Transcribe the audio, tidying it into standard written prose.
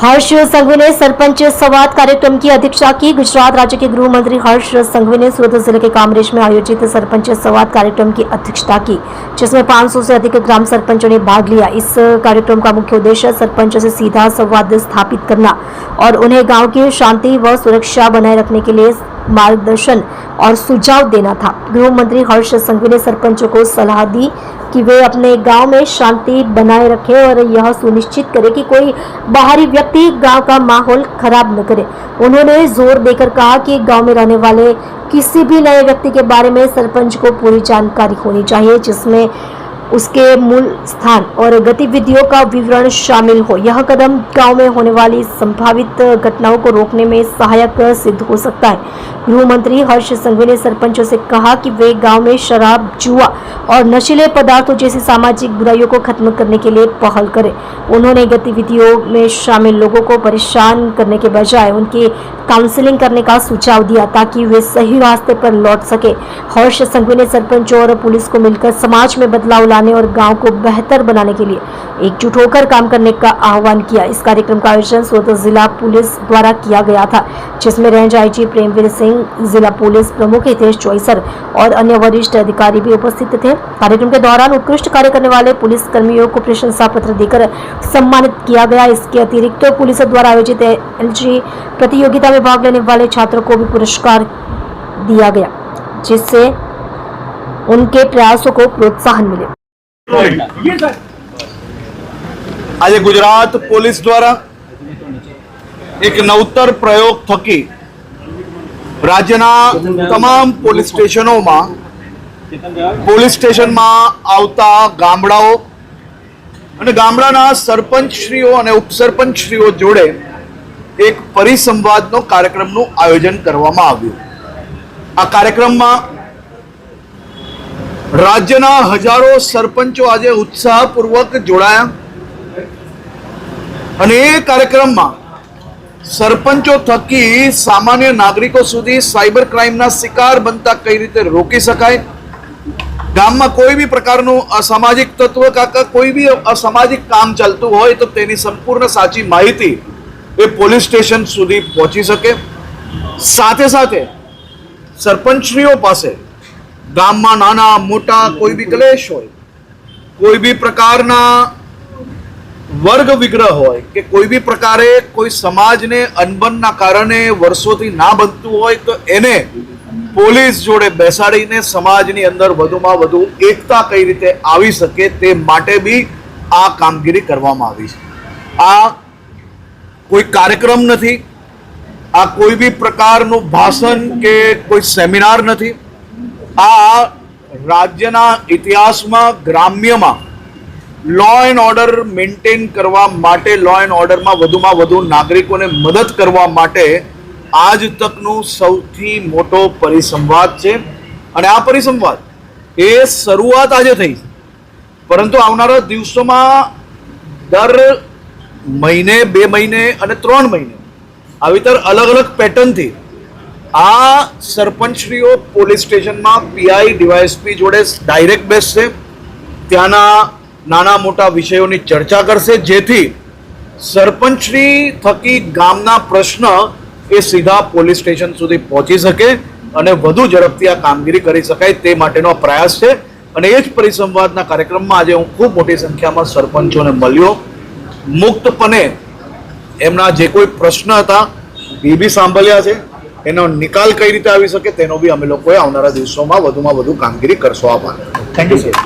हर्ष संघवी ने सरपंच संवाद कार्यक्रम की अध्यक्षता की। गुजरात राज्य के गृह मंत्री हर्ष संघवी ने सूरत जिले के कामरेज में आयोजित सरपंच संवाद कार्यक्रम की अध्यक्षता की, जिसमें 500 से अधिक ग्राम सरपंचों ने भाग लिया। इस कार्यक्रम का मुख्य उद्देश्य सरपंचों से सीधा संवाद स्थापित करना और उन्हें गांव की शांति व सुरक्षा बनाए रखने के लिए मार्गदर्शन और सुझाव देना था। गृह मंत्री हर्ष संघवी ने सरपंचों को सलाह दी कि वे अपने गांव में शांति बनाए रखें और यह सुनिश्चित करें कि कोई बाहरी व्यक्ति गांव का माहौल खराब न करे। उन्होंने जोर देकर कहा कि गांव में रहने वाले किसी भी नए व्यक्ति के बारे में सरपंच को पूरी जानकारी होनी चाहिए, जिसमें उसके मूल स्थान और गतिविधियों का विवरण शामिल हो। यह कदम गांव में होने वाली संभावित घटनाओं को रोकने में सहायक सिद्ध हो सकता है। गृह मंत्री हर्ष संघवी ने सरपंचों से कहा कि वे गांव में शराब, जुआ और नशीले पदार्थों जैसी सामाजिक बुराइयों को खत्म करने के लिए पहल करें। उन्होंने गतिविधियों में शामिल लोगों को परेशान करने के बजाय उनकी काउंसलिंग करने का सुझाव दिया ताकि वे सही रास्ते पर लौट सके। हर्ष संघवी ने सरपंचों और पुलिस को मिलकर समाज में बदलाव लाने और गांव को बेहतर बनाने के लिए एकजुट होकर काम करने का आह्वान किया। इस कार्यक्रम का आयोजन सूरत जिला पुलिस द्वारा किया गया था, जिसमें रेंज आईजी प्रेमवीर सिंह, जिला पुलिस प्रमुख हितेश चौईसर और अन्य वरिष्ठ अधिकारी भी उपस्थित थे। कार्यक्रम के दौरान उत्कृष्ट कार्य करने वाले पुलिस कर्मियों को प्रशंसा पत्र देकर सम्मानित किया गया। इसके अतिरिक्त पुलिस द्वारा आयोजित एलजी प्रतियोगिता में भाग लेने वाले छात्रों को भी पुरस्कार दिया गया, जिससे उनके प्रयासों को प्रोत्साहन मिले। आज गुजरात पुलिस द्वारा एक नवतर प्रयोग थकी राज्यना तमाम पुलिस स्टेशन में आवता गामडाओ અને ગામડાના સરપંચશ્રીઓ અને ઉપસરપંચશ્રીઓ જોડે એક પરિસંવાદનો કાર્યક્રમનું આયોજન કરવામાં આવ્યું। આ કાર્યક્રમમાં રાજ્યના હજારો સરપંચો આજે ઉત્સાહપૂર્વક જોડાયા અને એ કાર્યક્રમમાં સરપંચો થકી સામાન્ય નાગરિકો સુધી સાયબર ક્રાઇમના શિકાર બનતા કઈ રીતે રોકી શકાય, ગામમાં કોઈ બી પ્રકારનું અસામાજિક તત્વ કાકા કોઈ બી અસામાજિક કામ ચાલતું હોય તો તેની સંપૂર્ણ સાચી માહિતી એ પોલીસ સ્ટેશન સુધી પહોંચી શકે। સાથે સાથે સરપંચશ્રીઓ પાસે ગામમાં નાના મોટા કોઈ બી ક્લેશ હોય, કોઈ બી પ્રકારના વર્ગ વિગ્રહ હોય કે કોઈ બી પ્રકારે કોઈ સમાજને અનબનના કારણે વર્ષોથી ના બનતું હોય તો એને પોલીસ જોડે બેસાડીને સમાજની અંદર વધુમાં વધુ એકતા કઈ રીતે આવી શકે તે માટે બી આ કામગીરી કરવામાં આવી છે। આ કોઈ કાર્યક્રમ નથી, આ કોઈ બી પ્રકારનું ભાષણ કે કોઈ સેમિનાર નથી। આ રાજ્યના ઇતિહાસમાં ગ્રામ્યમાં લॉ एंड ऑर्डर मेंटेन करवा माटे, लॉ एंड ऑर्डर में વધુમાં વધુ નાગરિકોને મદદ કરવા માટે आज तकनो सौथी मोटो परिसंवाद छे। अने आ परिसंवाद ए शरूआत आजे थई, परंतु आवनारा दिवसोमां दर महीने, 2 महीने अने 3 महीने આવી તર अलग अलग पेटर्न थी आ सरपंचश्रीओ पोलीस स्टेशन में पीआई डीवायएसपी जोड़े डायरेक्ट बेसशे, त्याना नाना मोटा विषयोनी चर्चा करशे, जेथी सरपंचश्री थकी गामना प्रश्न એ सीधा पोलीस स्टेशन सुधी पहुंची सके અને વધુ ઝડપથી આ કામગીરી કરી શકાય તે માટેનો પ્રયાસ છે। અને એ જ પરિસંવાદના કાર્યક્રમમાં આજે હું ખૂબ મોટી સંખ્યામાં સરપંચોને મળ્યો, મુક્તપણે એમના જે કોઈ પ્રશ્ન હતા એ બી સાંભળ્યા છે, એનો નિકાલ કઈ રીતે આવી શકે તેનો બી અમે લોકોએ આવનારા દિવસોમાં વધુમાં વધુ કામગીરી કરશો। આભાર, થેન્ક યુ સર।